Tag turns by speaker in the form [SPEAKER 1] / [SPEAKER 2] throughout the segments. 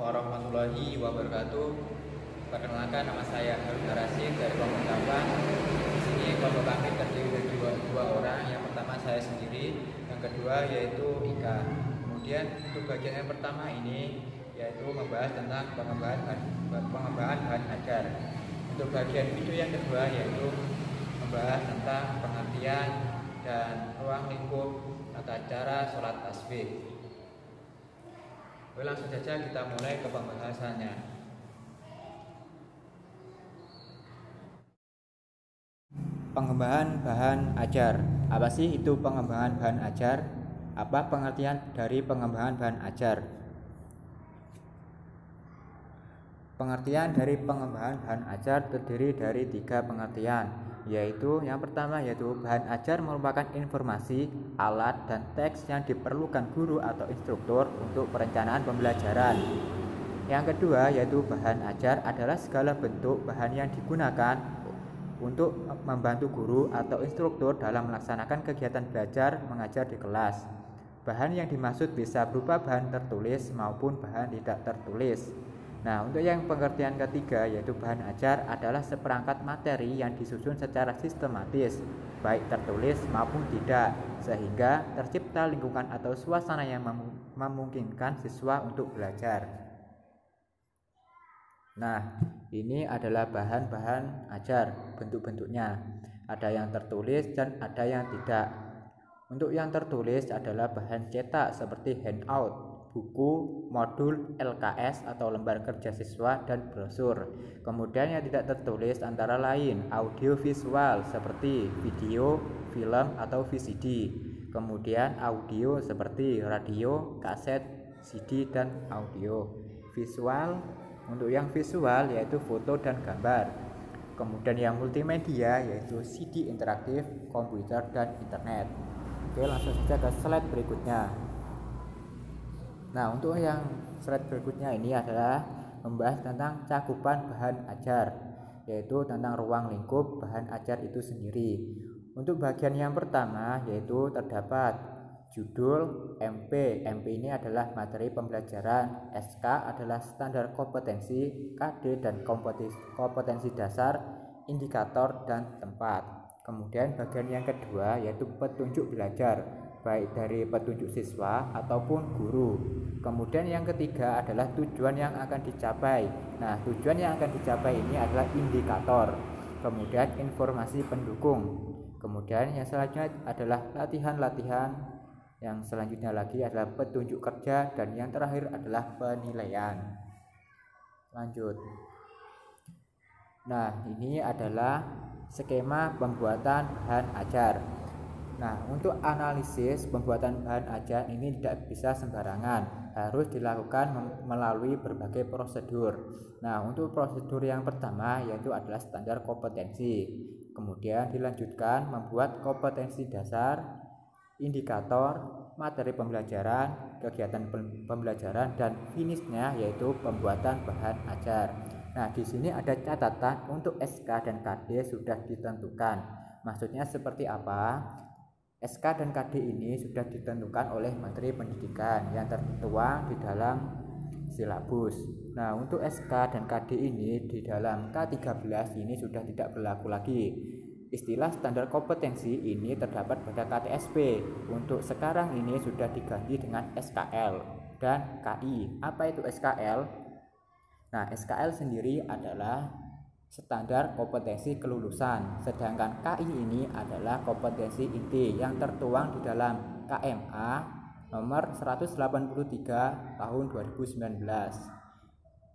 [SPEAKER 1] warahmatullahi wabarakatuh. Perkenalkan, nama saya Harun Arasid dari kelompok 8. Di sini kelompok kami terdiri dari dua orang. Yang pertama saya sendiri, yang kedua yaitu Ika. Kemudian untuk bagian yang pertama ini yaitu membahas tentang pengembangan bahan ajar. Untuk bagian video yang kedua yaitu membahas tentang pengertian dan ruang lingkup tata cara sholat tasbih. Langsung saja kita mulai ke pembahasannya. Pengembangan bahan ajar. Apa sih itu pengembangan bahan ajar? Apa pengertian dari pengembangan bahan ajar? Pengertian dari pengembangan bahan ajar terdiri dari 3 pengertian, yaitu yang pertama yaitu bahan ajar merupakan informasi, alat, dan teks yang diperlukan guru atau instruktur untuk perencanaan pembelajaran. Yang kedua yaitu bahan ajar adalah segala bentuk bahan yang digunakan untuk membantu guru atau instruktur dalam melaksanakan kegiatan belajar mengajar di kelas. Bahan yang dimaksud bisa berupa bahan tertulis maupun bahan tidak tertulis. Nah, untuk yang pengertian ketiga yaitu bahan ajar adalah seperangkat materi yang disusun secara sistematis, baik tertulis maupun tidak, sehingga tercipta lingkungan atau suasana yang memungkinkan siswa untuk belajar. Nah, ini adalah bahan-bahan ajar, bentuk-bentuknya. Ada yang tertulis dan ada yang tidak. Untuk yang tertulis adalah bahan cetak seperti handout, buku, modul, LKS atau lembar kerja siswa, dan brosur. Kemudian yang tidak tertulis antara lain audio visual seperti video, film, atau VCD. Kemudian audio seperti radio, kaset, CD, dan audio. Visual, untuk yang visual yaitu foto dan gambar. Kemudian yang multimedia yaitu CD interaktif, komputer, dan internet. Oke, langsung saja ke slide berikutnya. Nah, untuk yang slide berikutnya ini adalah membahas tentang cakupan bahan ajar, yaitu tentang ruang lingkup bahan ajar itu sendiri. Untuk bagian yang pertama yaitu terdapat judul, MP. MP ini adalah materi pembelajaran, SK adalah standar kompetensi, KD dan kompetensi dasar, indikator, dan tempat. Kemudian bagian yang kedua yaitu petunjuk belajar, baik dari petunjuk siswa ataupun guru. Kemudian yang ketiga adalah tujuan yang akan dicapai. Nah, tujuan yang akan dicapai ini adalah indikator. Kemudian informasi pendukung. Kemudian yang selanjutnya adalah latihan-latihan. Yang selanjutnya lagi adalah petunjuk kerja, dan yang terakhir adalah penilaian. Lanjut. Nah, ini adalah skema pembuatan bahan ajar. Nah, untuk analisis pembuatan bahan ajar ini tidak bisa sembarangan, harus dilakukan melalui berbagai prosedur. Nah, untuk prosedur yang pertama yaitu adalah standar kompetensi. Kemudian dilanjutkan membuat kompetensi dasar, indikator, materi pembelajaran, kegiatan pembelajaran, dan finishnya yaitu pembuatan bahan ajar. Nah, di sini ada catatan untuk SK dan KD sudah ditentukan. Maksudnya seperti apa? SK dan KD ini sudah ditentukan oleh Menteri Pendidikan yang tertuang di dalam silabus. Nah, untuk SK dan KD ini di dalam K13 ini sudah tidak berlaku lagi. Istilah standar kompetensi ini terdapat pada KTSP. Untuk sekarang ini sudah diganti dengan SKL dan KI. Apa itu SKL? Nah, SKL sendiri adalah standar kompetensi kelulusan, sedangkan KI ini adalah kompetensi inti yang tertuang di dalam KMA nomor 183 tahun 2019.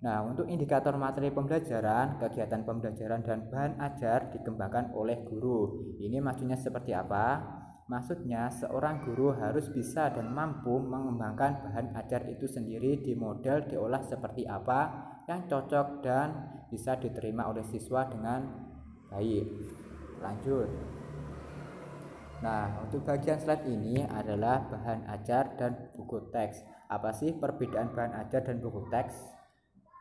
[SPEAKER 1] Nah, untuk indikator materi pembelajaran, kegiatan pembelajaran, dan bahan ajar dikembangkan oleh guru. Ini maksudnya seperti apa? Maksudnya seorang guru harus bisa dan mampu mengembangkan bahan ajar itu sendiri di model diolah seperti apa yang cocok dan bisa diterima oleh siswa dengan baik. Lanjut. Nah, untuk bagian slide ini adalah bahan ajar dan buku teks. Apa sih perbedaan bahan ajar dan buku teks?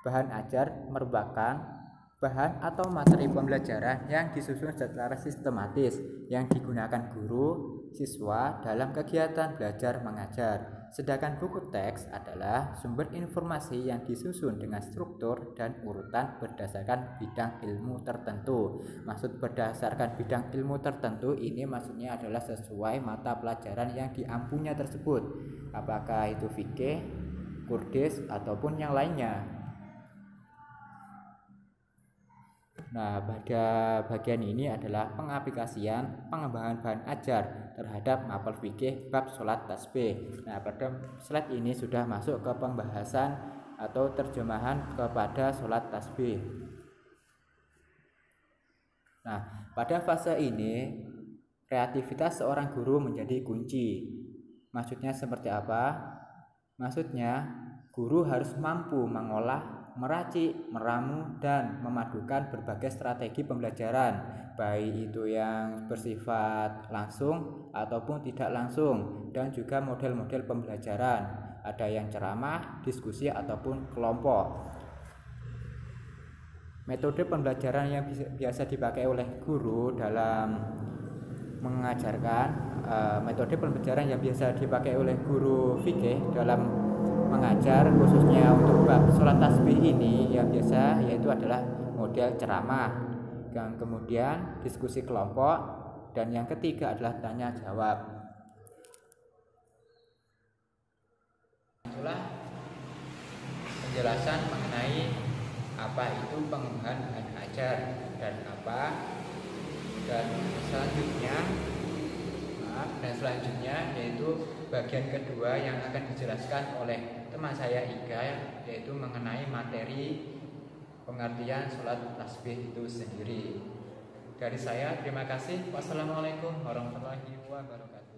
[SPEAKER 1] Bahan ajar merupakan bahan atau materi pembelajaran yang disusun secara sistematis yang digunakan guru, siswa dalam kegiatan belajar mengajar. Sedangkan buku teks adalah sumber informasi yang disusun dengan struktur dan urutan berdasarkan bidang ilmu tertentu. Maksud berdasarkan bidang ilmu tertentu ini maksudnya adalah sesuai mata pelajaran yang diampunya tersebut. Apakah itu fikih, kurdis, ataupun yang lainnya. Nah, pada bagian ini adalah pengaplikasian pengembangan bahan ajar terhadap mapel fikih bab sholat tasbih. Nah, pada slide ini sudah masuk ke pembahasan atau terjemahan kepada sholat tasbih. Nah, pada fase ini kreativitas seorang guru menjadi kunci. Maksudnya seperti apa? Maksudnya guru harus mampu mengolah, meracik, meramu, dan memadukan berbagai strategi pembelajaran, baik itu yang bersifat langsung ataupun tidak langsung, dan juga model-model pembelajaran. Ada yang ceramah, diskusi, ataupun kelompok. Metode pembelajaran yang biasa dipakai oleh guru dalam mengajarkan, metode pembelajaran yang biasa dipakai oleh guru fikih dalam mengajar khususnya untuk bab sholat tasbih ini yang biasa yaitu adalah model ceramah, yang kemudian diskusi kelompok, dan yang ketiga adalah tanya jawab. Itulah penjelasan mengenai apa itu pengembangan bahan ajar dan selanjutnya yaitu bagian kedua yang akan dijelaskan oleh teman saya Iga, yaitu mengenai materi pengertian sholat tasbih itu sendiri. Dari saya terima kasih. Wassalamualaikum warahmatullahi wabarakatuh.